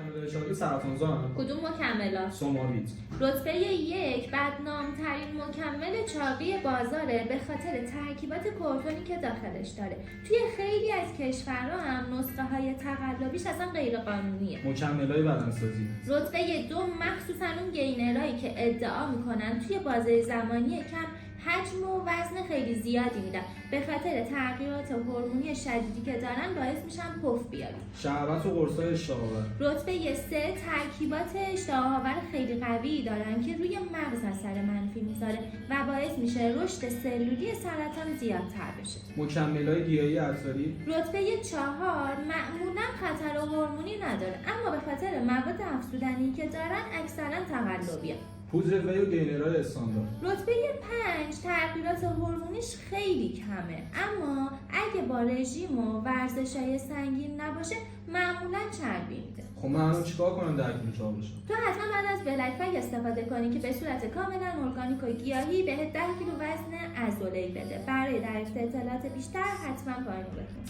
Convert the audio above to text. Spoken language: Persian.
مکمل چاقی سرطانزا. کدوم مکملات؟ سوماویت. رتبه 1 بدنام‌ترین مکمل چاقی بازاره به خاطر ترکیبات کورتونی که داخلش داره. توی خیلی از کشورها هم نسخه‌های تقلبیش اصلا غیر قانونیه. مکمل‌های بدنسازی. رتبه 2 مخصوصا اون گینرایی که ادعا میکنن توی بازه زمانی کم حجم و وزن خیلی زیادی میدن، به خاطر تغییرات هورمونی شدیدی که دارن باعث میشن پف بیاری. شربت و قرصای اشتهاآور. رتبه 3 ترکیبات اشتهاآور خیلی قوی دارن که روی مغز اثر منفی میذاره و باعث میشه رشد سلولی سرطان زیادتر بشه. مکمل‌های گیاهی عطاری. رتبه 4 معمولا خطر هورمونی نداره، اما به خاطر مواد افزودنی که دارن اکثرا تقلبیه. پودر وی و گینرهای استاندارد. رتبه 5 تغییرات هورمونیش خیلی کمه، اما اگه با رژیم و ورزش‌های سنگین نباشه معمولا چربی میده. خب من الان چیکار کنم 10 کیلو چاق بشم؟ تو حتما بعد از بلک بگ استفاده کنی که به صورت کاملا ارگانیک و گیاهی بهت 10 کیلو وزن عضله‌ای بده. برای دریافت اطلاعات بیشتر حتما پایین رو بخون.